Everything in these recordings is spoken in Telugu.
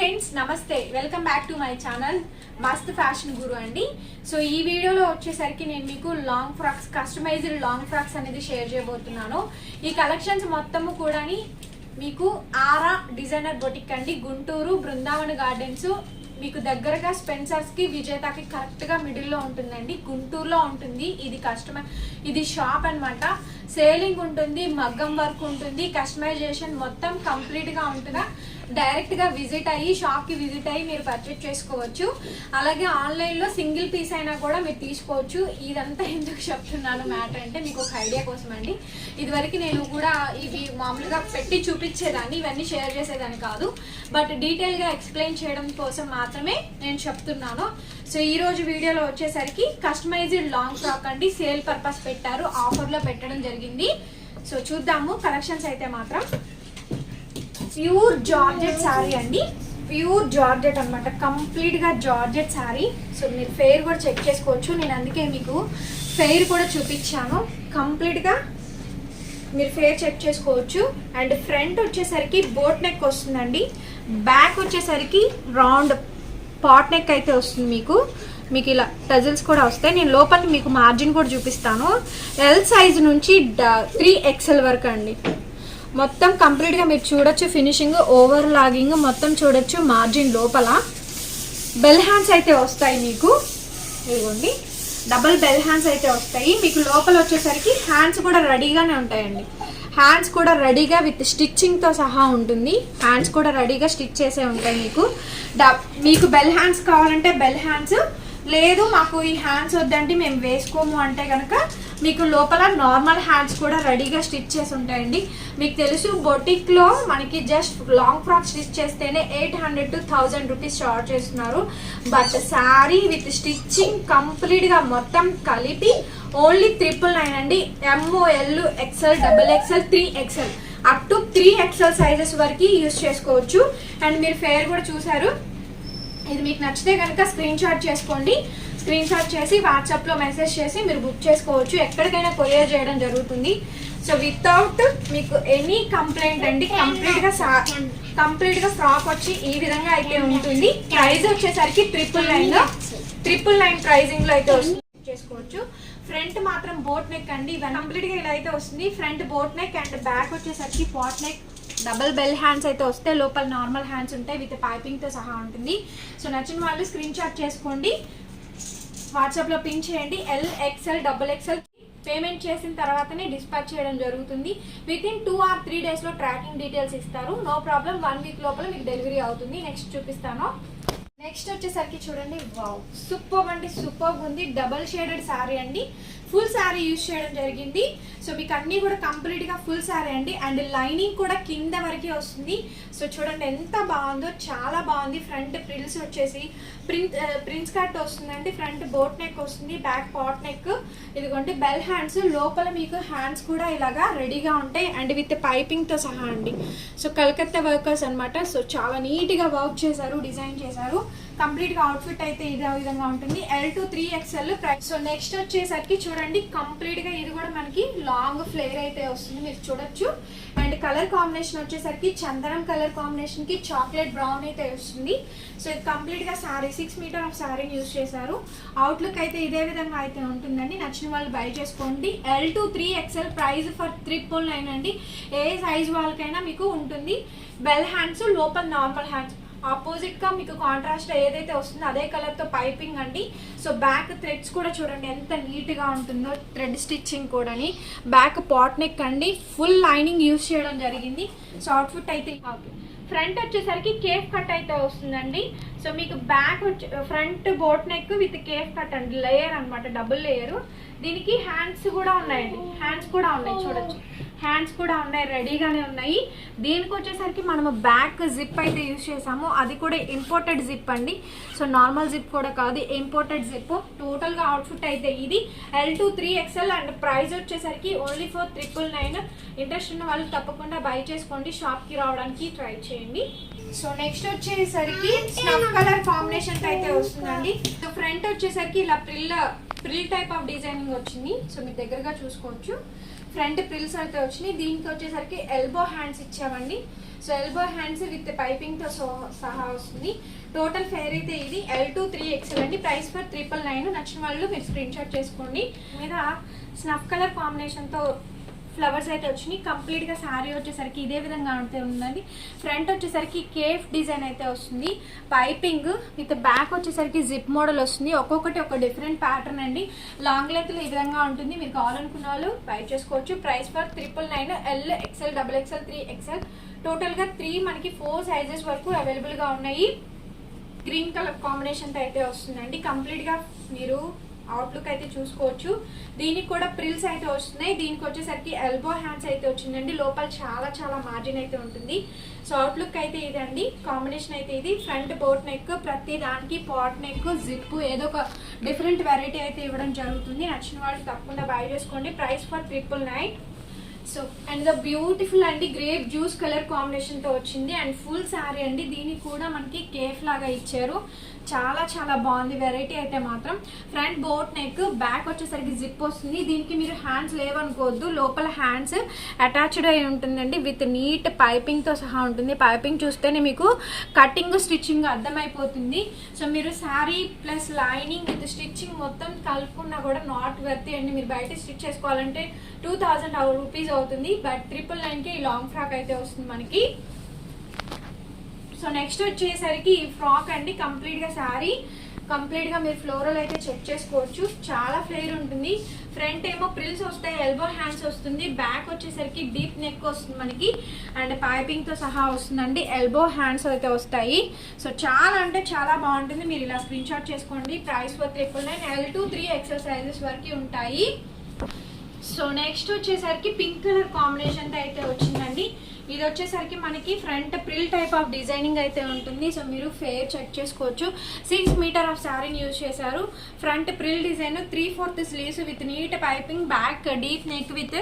ఫ్రెండ్స్ నమస్తే, welcome back to my channel మస్త్ ఫ్యాషన్ గురు అండి. సో ఈ వీడియోలో వచ్చేసరికి నేను మీకు long frocks, customized long frocks అనేది షేర్ చేయబోతున్నాను. ఈ కలెక్షన్స్ మొత్తము కూడా మీకు ఆరా డిజైనర్ బొటిక్ అండి, గుంటూరు బృందావన్ గార్డెన్స్ మీకు దగ్గరగా స్పెన్సర్స్ కి విజేతకి కరెక్ట్ గా మిడిల్ లో ఉంటుందండి. గుంటూరులో ఉంటుంది ఇది షాప్ అన్నమాట. సేలింగ్ ఉంటుంది, మగ్గం వర్క్ ఉంటుంది, కస్టమైజేషన్ మొత్తం కంప్లీట్ గా ఉంటుందా. డైరెక్ట్ గా విజిట్ అయ్యి షాప్ కి విజిట్ అయ్యి మీరు పర్చేస్ చేసుకోవచ్చు. అలాగే ఆన్లైన్ లో సింగిల్ పీస్ అయినా కూడా మీరు తీసుకోవచ్చు. ఇదంతా ఎందుకు చెప్తున్నాను మ్యాటర్ అంటే మీకు ఒక ఐడియా కోసం అండి. ఇదివరకు నేను కూడా ఇవి మామూలుగా పెట్టి చూపించేదాన్ని, ఇవన్నీ షేర్ చేసేదాన్ని కాదు. బట్ డీటెయిల్ గా ఎక్స్ప్లెయిన్ చేయడం కోసం మాత్రమే నేను చెప్తున్నాను. సో ఈ రోజు వీడియోలో వచ్చేసరికి కస్టమైజ్డ్ లాంగ్ ఫ్రాక్ అండి, సేల్ పర్పస్ పెట్టారు, ఆఫర్ లో పెట్టడం జరిగింది. సో చూద్దాము కలెక్షన్స్. అయితే మాత్రం ప్యూర్ జార్జెట్ శారీ అండి, ప్యూర్ జార్జెట్ అనమాట, కంప్లీట్ గా జార్జెట్ శారీ. సో మీరు ఫెయిర్ కూడా చెక్ చేసుకోవచ్చు, నేను అందుకే మీకు ఫెయిర్ కూడా చూపించాను. కంప్లీట్ గా మీరు ఫెయిర్ చెక్ చేసుకోవచ్చు. అండ్ ఫ్రంట్ వచ్చేసరికి బోట్ నెక్ వస్తుందండి, బ్యాక్ వచ్చేసరికి రౌండ్ పాట్ నెక్ అయితే వస్తుంది. మీకు ఇలా టజిల్స్ కూడా వస్తాయి. నేను లోపల మీకు మార్జిన్ కూడా చూపిస్తాను. ఎల్ సైజ్ నుంచి 3XL వరకు అండి. మొత్తం కంప్లీట్గా మీరు చూడొచ్చు, ఫినిషింగ్ ఓవర్ లాగింగ్ మొత్తం చూడొచ్చు. మార్జిన్ లోపల బెల్ హ్యాండ్స్ అయితే వస్తాయి మీకు, ఇదిగోండి డబుల్ బెల్ హ్యాండ్స్ అయితే వస్తాయి. మీకు లోపల వచ్చేసరికి హ్యాండ్స్ కూడా రెడీగానే ఉంటాయండి. హ్యాండ్స్ కూడా రెడీగా విత్ స్టిచ్చింగ్తో సహా ఉంటుంది. హ్యాండ్స్ కూడా రెడీగా స్టిచ్ చేసే ఉంటాయి. మీకు బెల్ హ్యాండ్స్ కావాలంటే బెల్ హ్యాండ్స్, లేదు మాకు ఈ హ్యాండ్స్ వద్దంటే మేము వేసుకోము అంటే కనుక మీకు లోపల నార్మల్ హ్యాండ్స్ కూడా రెడీగా స్టిచ్ చేసి ఉంటాయండి. మీకు తెలుసు బొటిక్లో మనకి జస్ట్ లాంగ్ ఫ్రాక్ స్టిచ్ చేస్తేనే 800 to 1000 రూపీస్ చార్జ్ చేస్తున్నారు. బట్ శారీ విత్ స్టిచ్చింగ్ కంప్లీట్గా మొత్తం కలిపి ఓన్లీ 999 అండి. MOL, XL, XXL, 3XL up to 3XL sizes వరకు యూజ్ చేసుకోవచ్చు. అండ్ మీరు ఫేర్ కూడా చూసారు. ఇది మీకు నచ్చితే కనుక స్క్రీన్ షాట్ చేసుకోండి. స్క్రీన్ షాట్ చేసి వాట్సాప్లో మెసేజ్ చేసి మీరు బుక్ చేసుకోవచ్చు. ఎక్కడికైనా కొరియర్ చేయడం జరుగుతుంది. సో వితౌట్ మీకు ఎనీ కంప్లైంట్ అండి. కంప్లీట్గా ఫ్రాక్ వచ్చి ఈ విధంగా అయితే ఉంటుంది. ప్రైస్ వచ్చేసరికి 999 ప్రైజింగ్ లో అయితే వస్తుంది, చేసుకోవచ్చు. ఫ్రంట్ మాత్రం బోట్ నెక్ అండి, కంప్లీట్ గా ఇలా అయితే వస్తుంది. Front boat neck and back వచ్చేసరికి pot neck, double bell hands అయితే వస్తే లోపల నార్మల్ హ్యాండ్స్ ఉంటాయి, విత్ పైపింగ్ తో సహా ఉంటుంది. సో నచ్చిన వాళ్ళు స్క్రీన్ షాట్ చేసుకోండి, వాట్సాప్ లో పింక్ చేయండి. LXL, XXL పేమెంట్ చేసిన తర్వాతనే డిస్పాచ్ చేయడం జరుగుతుంది. విత్ ఇన్ 2 or 3 days లో ట్రాకింగ్ డీటెయిల్స్ ఇస్తారు. నో ప్రాబ్లం, 1 week లోపల మీకు డెలివరీ అవుతుంది. నెక్స్ట్ చూపిస్తాను. నెక్స్ట్ వచ్చేసరికి చూడండి, వావ్ సూపర్ అండి, సూపర్ ఉంది. డబల్ షేడెడ్ శారీ అండి, ఫుల్ శారీ యూజ్ చేయడం జరిగింది. సో మీకు అన్ని కూడా కంప్లీట్ గా ఫుల్ శారీ అండి. అండ్ లైనింగ్ కూడా కింద వరకే వస్తుంది. సో చూడండి ఎంత బాగుందో, చాలా బాగుంది. ఫ్రంట్ ప్రిల్స్ వచ్చేసి ప్రిన్స్ కట్ వస్తుందండి. ఫ్రంట్ బోట్ నెక్ వస్తుంది, బ్యాక్ పాట్ నెక్, ఇదిగోండి బెల్ హ్యాండ్స్. లోపల మీకు హ్యాండ్స్ కూడా ఇలాగా రెడీగా ఉంటాయి అండ్ విత్ పైపింగ్ తో సహా అండి. సో కలకత్తా వర్కర్స్ అనమాట. సో చాలా నీట్ గా వర్క్ చేశారు, డిజైన్ చేశారు. కంప్లీట్ గా అవుట్ఫిట్ అయితే ఇదే విధంగా ఉంటుంది. L to 3XL price. So next వచ్చేసరికి చూడండి, కంప్లీట్ గా ఇది కూడా మనకి లాంగ్ ఫ్లేర్ అయితే వస్తుంది, మీరు చూడొచ్చు. అండ్ కలర్ కాంబినేషన్ వచ్చేసరికి చందనం కలర్ కాంబినేషన్ కి చాక్లెట్ బ్రౌన్ అయితే వస్తుంది. సో ఇది కంప్లీట్ గా శారీ 6 మీటర్ ఆఫ్ శారీని యూజ్ చేశారు. అవుట్లుక్ అయితే ఇదే విధంగా అయితే ఉంటుందండి. నచ్చిన వాళ్ళు బై చేసుకోండి. L to 3XL price for 999 అండి. ఏ సైజ్ వాళ్ళకైనా మీకు ఉంటుంది. బెల్ హ్యాండ్స్, లోపల నార్మల్ హ్యాండ్స్. ఆపోజిట్ గా మీకు కాంట్రాస్ట్ ఏదైతే వస్తుందో అదే కలర్ తో పైపింగ్ అండి. సో బ్యాక్ థ్రెడ్స్ కూడా చూడండి ఎంత నీట్ గా ఉంటుందో, థ్రెడ్ స్టిచ్చింగ్ కూడా. బ్యాక్ పాట్ నెక్ అండి, ఫుల్ లైనింగ్ యూజ్ చేయడం జరిగింది. సో అవుట్ఫిట్ అయితే ఫ్రంట్ వచ్చేసరికి కేఫ్ కట్ అయితే వస్తుందండి. సో మీకు back front boat neck with cafe cut అండి, లేయర్ అనమాట, డబుల్ లేయర్. దీనికి హ్యాండ్స్ కూడా ఉన్నాయండి, హ్యాండ్స్ కూడా ఉన్నాయి చూడొచ్చు, హ్యాండ్స్ కూడా ఉన్నాయి, రెడీగానే ఉన్నాయి. దీనికి వచ్చేసరికి మనము బ్యాక్ జిప్ అయితే యూజ్ చేసాము, అది కూడా ఇంపోర్టెడ్ జిప్ అండి. సో నార్మల్ జిప్ కూడా కాదు, ఇంపోర్టెడ్ జిప్. టోటల్ గా అవుట్ఫిట్ అయితే ఇది L to 3XL and price వచ్చేసరికి ఓన్లీ ఫర్ 999. ఇంట్రెస్ట్ ఉన్న వాళ్ళు తప్పకుండా బై చేసుకోండి, షాప్ కి రావడానికి ట్రై చేయండి. సో నెక్స్ట్ వచ్చేసరికి స్నఫ్ కలర్ కాంబినేషన్ అయితే వస్తుందండి. సో ఫ్రంట్ వచ్చేసరికి ఇలా ప్రిల్ టైప్ ఆఫ్ డిజైనింగ్ వచ్చింది. సో మీరు దగ్గరగా చూసుకోవచ్చు. ఫ్రంట్ ప్రిల్స్ అయితే వచ్చినాయి. దీనికి వచ్చేసరికి ఎల్బో హ్యాండ్స్ ఇచ్చామండి. So elbow hands with piping తో సహా వస్తుంది. టోటల్ ఫేర్ అయితే ఇది L2 3XL అండి. Price for 999. నచ్చిన వాళ్ళు మీరు స్క్రీన్ షాట్ చేసుకోండి. మీద స్నఫ్ కలర్ కాంబినేషన్ తో ఫ్లవర్స్ అయితే వచ్చినాయి. కంప్లీట్ గా శారీ వచ్చేసరికి ఇదే విధంగా అయితే ఉందండి. ఫ్రంట్ వచ్చేసరికి కేఫ్ డిజైన్ అయితే వస్తుంది. పైపింగ్ విత్ బ్యాక్ వచ్చేసరికి జిప్ మోడల్ వస్తుంది. ఒక్కొక్కటి ఒక డిఫరెంట్ ప్యాటర్న్ అండి. లాంగ్ లెంత్ లో ఈ విధంగా ఉంటుంది. మీరు కావాలనుకున్న వాళ్ళు బై చేసుకోవచ్చు. Price for 999. L, XL, XXL, 3XL total గా 3 మనకి 4 సైజెస్ వరకు అవైలబుల్ గా ఉన్నాయి. గ్రీన్ కలర్ కాంబినేషన్ తో అయితే వస్తుందండి. కంప్లీట్ గా మీరు అవుట్లుక్ అయితే చూసుకోవచ్చు. దీనికి కూడా ప్రిల్స్ అయితే వస్తున్నాయి. దీనికి వచ్చేసరికి ఎల్బో హ్యాండ్స్ అయితే వచ్చిందండి. లోపల చాలా చాలా మార్జిన్ అయితే ఉంటుంది. సో అవుట్లుక్ అయితే ఇదండి. కాంబినేషన్ అయితే ఇది. ఫ్రంట్ బోట్ నెక్, ప్రతి దానికి పాట్ నెక్, జిప్ ఏదో ఒక డిఫరెంట్ వెరైటీ అయితే ఇవ్వడం జరుగుతుంది. నచ్చిన వాళ్ళు తప్పకుండా బై చేసుకోండి. Price for 999. So and the beautiful అండి గ్రేప్ జ్యూస్ కలర్ కాంబినేషన్ తో వచ్చింది. అండ్ ఫుల్ శారీ అండి. దీనికి కూడా మనకి కేఫ్ లాగా ఇచ్చారు. చాలా చాలా బాగుంది వెరైటీ అయితే మాత్రం. ఫ్రంట్ బోట్ నెక్, బ్యాక్ వచ్చేసరికి జిప్ వస్తుంది. దీనికి మీరు హ్యాండ్స్ లేవనుకోవద్దు, లోపల హ్యాండ్స్ అటాచ్డ్ అయి ఉంటుందండి. విత్ నీట్ పైపింగ్ తో సహా ఉంటుంది. పైపింగ్ చూస్తేనే మీకు కటింగ్ స్టిచ్చింగ్ అర్థమైపోతుంది. సో మీరు sari plus lining with stitching మొత్తం కలుపుకున్నా కూడా నాట్ వర్తీ అండి. మీరు బయట స్టిచ్ చేసుకోవాలంటే 2000 రూపీస్ అవుతుంది. బట్ 999కి ఈ లాంగ్ ఫ్రాక్ అయితే వస్తుంది మనకి. సో నెక్స్ట్ వచ్చేసరికి ఈ ఫ్రాక్ అండి. కంప్లీట్ గా శారీ కంప్లీట్ గా మీరు ఫ్లోరల్ అయితే చెక్ చేసుకోవచ్చు. చాలా ఫ్లేర్ ఉంటుంది. ఫ్రంట్ ఏమో ప్రిల్స్ వస్తాయి, ఎల్బో హ్యాండ్స్ వస్తుంది. బ్యాక్ వచ్చేసరికి డీప్ నెక్ వస్తుంది మనకి. అండ్ పైపింగ్ తో సహా వస్తుందండి. ఎల్బో హ్యాండ్స్ అయితే వస్తాయి. సో చాలా అంటే చాలా బాగుంటుంది. మీరు ఇలా స్క్రీన్ షాట్ చేసుకోండి. Price for 999. L2 3XL sizes వరకు ఉంటాయి. సో నెక్స్ట్ వచ్చేసరికి పింక్ కలర్ కాంబినేషన్ తో అయితే వచ్చిందండి. ఇది వచ్చేసరికి మనకి front frill type of designing అయితే ఉంటుంది. సో మీరు ఫేర్ చెక్ చేసుకోవచ్చు. 6 మీటర్ ఆఫ్ శారీని యూజ్ చేశారు. Front frill design, 3/4 sleeves with neat piping, back deep neck with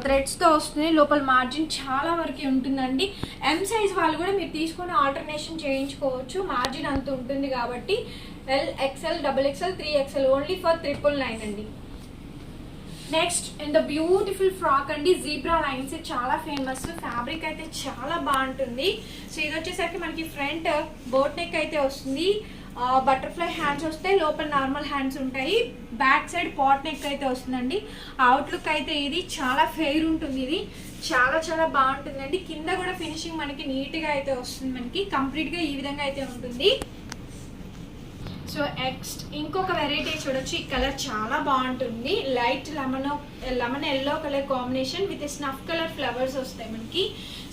threads తో వస్తుంది. లోపల మార్జిన్ చాలా వరకు ఉంటుందండి. M సైజ్ వాళ్ళు కూడా మీరు తీసుకొని ఆల్టర్నేషన్ చేయించుకోవచ్చు. మార్జిన్ అంత ఉంటుంది కాబట్టి. L, XL, XXL, 3XL only for 999 అండి. Next in the beautiful frock అండి. జీబ్రా లైన్స్ చాలా ఫేమస్. ఫ్యాబ్రిక్ అయితే చాలా బాగుంటుంది. సో ఇది వచ్చేసరికి మనకి ఫ్రంట్ బోట్ నెక్ అయితే వస్తుంది. బటర్ఫ్లై హ్యాండ్స్ వస్తాయి, లోపల నార్మల్ హ్యాండ్స్ ఉంటాయి. బ్యాక్ సైడ్ పాట్ నెక్ అయితే వస్తుందండి. అవుట్లుక్ అయితే ఇది చాలా ఫెయిర్ ఉంటుంది. ఇది చాలా చాలా బాగుంటుందండి. కింద కూడా ఫినిషింగ్ మనకి నీట్ గా అయితే వస్తుంది. మనకి కంప్లీట్ గా ఈ విధంగా అయితే ఉంటుంది. సో నెక్స్ట్ ఇంకొక వెరైటీ చూడొచ్చు. ఈ కలర్ చాలా బాగుంటుంది. Light lemon yellow colour combination with snuff colour flowers వస్తాయి మనకి.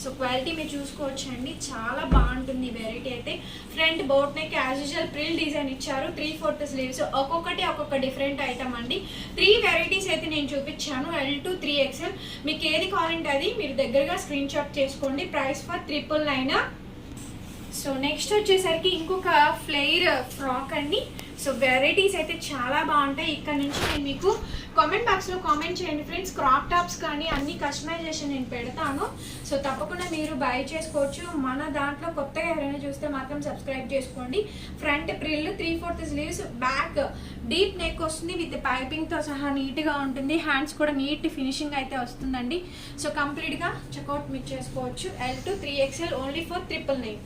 సో క్వాలిటీ మీరు చూసుకోవచ్చు అండి. చాలా బాగుంటుంది ఈ వెరైటీ అయితే. Front boat neck as usual Pril design ఇచ్చారు. 3/4 స్లీవ్స్. ఒక్కొక్కటి ఒక్కొక్క డిఫరెంట్ ఐటమ్ అండి. 3 వెరైటీస్ అయితే నేను చూపించాను. L2 3XL. మీకు ఏది కావాలంటే అది మీరు దగ్గరగా స్క్రీన్ షాట్ చేసుకోండి. Price for 999. సో నెక్స్ట్ వచ్చేసరికి ఇంకొక ఫ్లేర్ ఫ్రాక్ అండి. సో వెరైటీస్ అయితే చాలా బాగుంటాయి. ఇక్కడ నుంచి నేను మీకు కామెంట్ బాక్స్ లో కామెంట్ చేయండి ఫ్రెండ్స్. క్రాప్ టాప్స్ కానీ అన్ని కస్టమైజేషన్ నేను పెడతాను. సో తప్పకుండా మీరు బై చేసుకోవచ్చు. మన దాంట్లో కొత్తగా ఎవరైనా చూస్తే మాత్రం సబ్స్క్రైబ్ చేసుకోండి. Front Pril, 3/4 sleeves, back deep neck వస్తుంది విత్ పైపింగ్ తో సహా నీట్ గా ఉంటుంది. హ్యాండ్స్ కూడా నీట్ ఫినిషింగ్ అయితే వస్తుందండి. సో కంప్లీట్ గా చెక్అవుట్ మీరు చేసుకోవచ్చు. L2 3XL only for 999.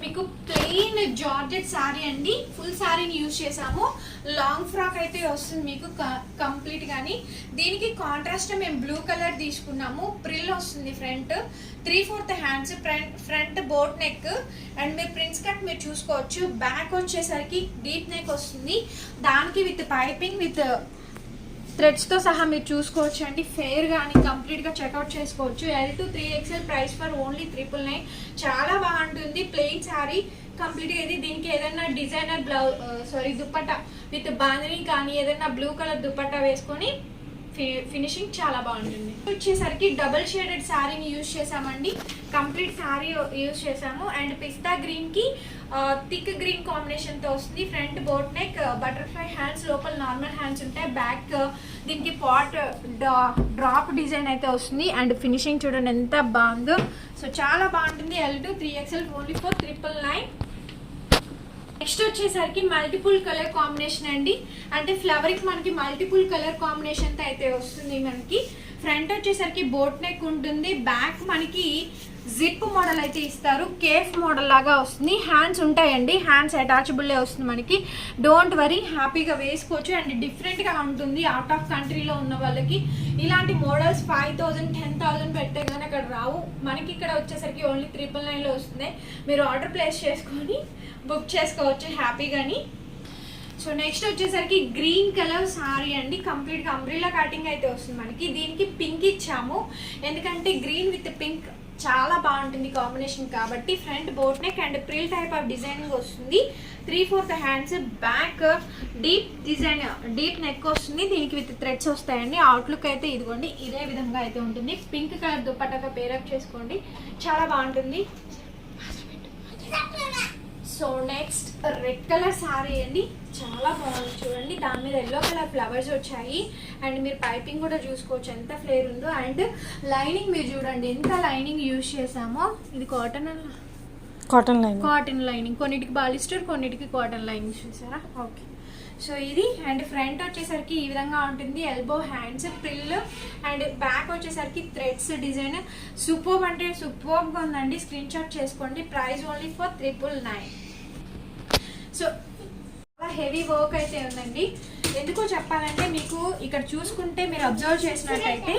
మీకు ప్లెయిన్ జార్జెట్ శారీ అండి. ఫుల్ శారీని యూజ్ చేసాము. లాంగ్ ఫ్రాక్ అయితే వస్తుంది మీకు కంప్లీట్ గాని. దీనికి కాంట్రాస్ట్ మేము బ్లూ కలర్ తీసుకున్నాము. ప్రిల్ వస్తుంది. Front 3/4 hands, front boat neck. And మీరు ప్రిన్స్ కట్ మీరు చూసుకోవచ్చు. బ్యాక్ వచ్చేసరికి డీప్ నెక్ వస్తుంది. దానికి విత్ పైపింగ్ విత్ థ్రెడ్స్ తో సహా మీరు చూసుకోవచ్చు అండి. ఫెయిర్ గానీ కంప్లీట్ గా చెక్అవుట్ చేసుకోవచ్చు. L2 3XL price for only 999. చాలా బాగుంటుంది. ప్లెయిన్ శారీ కంప్లీట్ గా ఇది. దీనికి ఏదైనా డిజైనర్ దుపట్టా విత్ బాందిని కానీ ఏదైనా బ్లూ కలర్ దుపట్టా వేసుకొని ఫినిషింగ్ చాలా బాగుంటుంది. వచ్చేసరికి డబుల్ షేడెడ్ శారీని యూజ్ చేసామండి. కంప్లీట్ శారీ యూజ్ చేసాము. అండ్ పిస్తా గ్రీన్ కి థిక్ గ్రీన్ కాంబినేషన్ తో వస్తుంది. Front boat neck, butterfly hands, లోపల నార్మల్ హ్యాండ్స్ ఉంటాయి. బ్యాక్ దీనికి పాట్ డ్రాప్ డిజైన్ అయితే వస్తుంది. అండ్ ఫినిషింగ్ చూడండి ఎంత బాగుందో. సో చాలా బాగుంటుంది. L2 3XL only for 999. Next వచ్చేసరికి మల్టిపుల్ కలర్ కాంబినేషన్ అండి. అంటే ఫ్లవర్ కి మనకి మల్టిపుల్ కలర్ కాంబినేషన్ తో అయితే వస్తుంది. మనకి ఫ్రంట్ వచ్చేసరికి బోట్ నెక్ ఉంటుంది. బ్యాక్ మనకి జిప్ మోడల్ అయితే ఇస్తారు, కేఫ్ మోడల్ లాగా వస్తుంది. హ్యాండ్స్ ఉంటాయండి, హ్యాండ్స్ అటాచబుల్లే వస్తుంది మనకి. డోంట్ వరీ, హ్యాపీగా వేసుకోవచ్చు. అండ్ డిఫరెంట్గా ఉంటుంది. అవుట్ ఆఫ్ కంట్రీలో ఉన్న వాళ్ళకి ఇలాంటి మోడల్స్ 5,000 10,000 పెట్టే కానీ అక్కడ రావు. మనకి ఇక్కడ వచ్చేసరికి ఓన్లీ 999లో వస్తుంది. మీరు ఆర్డర్ ప్లేస్ చేసుకొని బుక్ చేసుకోవచ్చు హ్యాపీగాని. సో నెక్స్ట్ వచ్చేసరికి గ్రీన్ కలర్ సారీ అండి, కంప్లీట్గా అంబ్రిల్లా కటింగ్ అయితే వస్తుంది మనకి. దీనికి పింక్ ఇచ్చాము, ఎందుకంటే గ్రీన్ విత్ పింక్ చాలా బాగుంటుంది కాంబినేషన్ కాబట్టి. Front boat neck and Pril type of designing వస్తుంది. 3/4 hands, back deep design, deep neck వస్తుంది. దీనికి విత్ థ్రెడ్స్ వస్తాయండి. అవుట్లుక్ అయితే ఇదిగోండి ఇదే విధంగా అయితే ఉంటుంది. పింక్ కలర్ దుపట్టాగా పేరప్ చేసుకోండి, చాలా బాగుంటుంది. So next red colour sorry అండి, చాలా బాగుంది చూడండి. దాని మీద ఎల్లో కలర్ ఫ్లవర్స్ వచ్చాయి. అండ్ మీరు పైపింగ్ కూడా చూసుకోవచ్చు ఎంత ఫ్లేర్ ఉందో. అండ్ లైనింగ్ మీరు చూడండి ఎంత లైనింగ్ యూజ్ చేసామో. ఇది కాటన్ లైనింగ్, కొన్నిటికి బాలిస్టర్, కొన్నిటికి కాటన్ లైనింగ్ చూసారా. ఓకే, సో ఇది. అండ్ ఫ్రంట్ వచ్చేసరికి ఈ విధంగా ఉంటుంది. Elbow hands, Pril and back వచ్చేసరికి థ్రెడ్స్ డిజైన్. సూపర్బ్ అంటే సూపర్బ్గా ఉందండి, స్క్రీన్ షాట్ చేసుకోండి. Price only for 999. సో చాలా హెవీ వర్క్ అయితే ఉందండి. ఎందుకో చెప్పాలంటే మీకు ఇక్కడ చూసుకుంటే మీరు అబ్జర్వ్ చేసినట్టయితే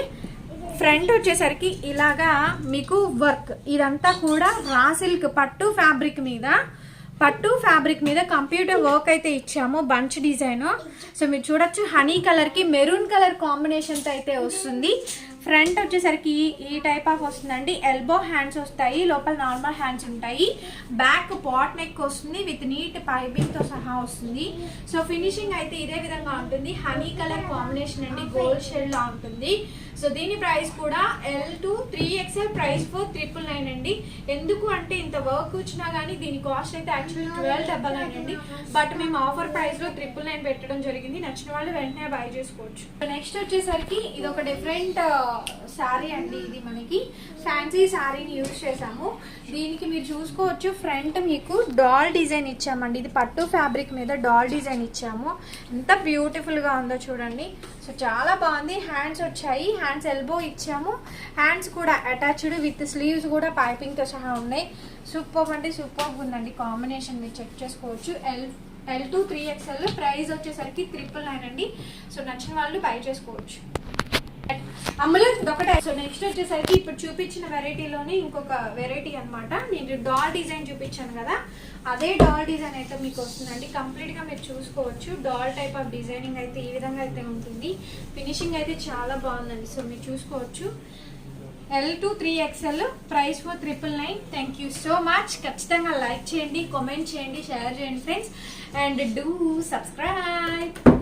ఫ్రంట్ వచ్చేసరికి ఇలాగా మీకు వర్క్, ఇదంతా కూడా రా సిల్క్ పట్టు ఫ్యాబ్రిక్ మీద కంప్యూటర్ వర్క్ అయితే ఇచ్చాము, బంచ్ డిజైన్. సో మీరు చూడొచ్చు హనీ కలర్కి మెరూన్ కలర్ కాంబినేషన్తో అయితే వస్తుంది. ఫ్రంట్ వచ్చేసరికి ఈ టైప్ ఆఫ్ వస్తుందండి. ఎల్బో హ్యాండ్స్ వస్తాయి, లోపల నార్మల్ హ్యాండ్స్ ఉంటాయి. బ్యాక్ పాట్ నెక్ వస్తుంది విత్ నీట్ పైపింగ్తో సహా వస్తుంది. సో ఫినిషింగ్ అయితే ఇదే విధంగా ఉంటుంది. హనీ కలర్ కాంబినేషన్ అండి, గోల్డ్ షేడ్లా ఉంటుంది. సో దీని ప్రైస్ కూడా L to 3XL price for 999 అండి. ఎందుకు అంటే ఇంత వర్క్ వచ్చినా కానీ దీని కాస్ట్ అయితే యాక్చువల్లీ 1299 అండి. బట్ మేము ఆఫర్ ప్రైస్లో 999 పెట్టడం జరిగింది. నచ్చిన వాళ్ళు వెంటనే బై చేసుకోవచ్చు. నెక్స్ట్ వచ్చేసరికి ఇది ఒక డిఫరెంట్ శారీ అండి. ఇది మనకి ఫ్యాన్సీ శారీని యూజ్ చేసాము. దీనికి మీరు చూసుకోవచ్చు ఫ్రంట్ మీకు డాల్ డిజైన్ ఇచ్చామండి. ఇది పట్టు ఫ్యాబ్రిక్ మీద డాల్ డిజైన్ ఇచ్చాము. ఎంత బ్యూటిఫుల్గా ఉందో చూడండి. సో చాలా బాగుంది. హ్యాండ్స్ వచ్చాయి, హ్యాండ్స్ ఎల్బో ఇచ్చాము. హ్యాండ్స్ కూడా అటాచ్డ్ విత్ స్లీవ్స్ కూడా పైపింగ్తో సహా ఉన్నాయి. సూపర్ అంటే సూపర్గా ఉందండి కాంబినేషన్, మీరు చెక్ చేసుకోవచ్చు. L to 3XL ప్రైస్ వచ్చేసరికి 999 అండి. సో నచ్చిన వాళ్ళు బై చేసుకోవచ్చు. అమ్మలో ఒకటే. సో నెక్స్ట్ వచ్చేసరికి ఇప్పుడు చూపించిన వెరైటీలోనే ఇంకొక వెరైటీ అనమాట. నేను డాల్ డిజైన్ చూపించాను కదా, అదే డాల్ డిజైన్ అయితే మీకు వస్తుందండి. కంప్లీట్గా మీరు చూసుకోవచ్చు. డాల్ టైప్ ఆఫ్ డిజైనింగ్ అయితే ఈ విధంగా అయితే ఉంటుంది. ఫినిషింగ్ అయితే చాలా బాగుందండి. సో మీరు చూసుకోవచ్చు. L to 3XL price for 999. Thank you so much. ఖచ్చితంగా లైక్ చేయండి, కామెంట్ చేయండి, షేర్ చేయండి ఫ్రెండ్స్, అండ్ డూ సబ్స్క్రైబ్.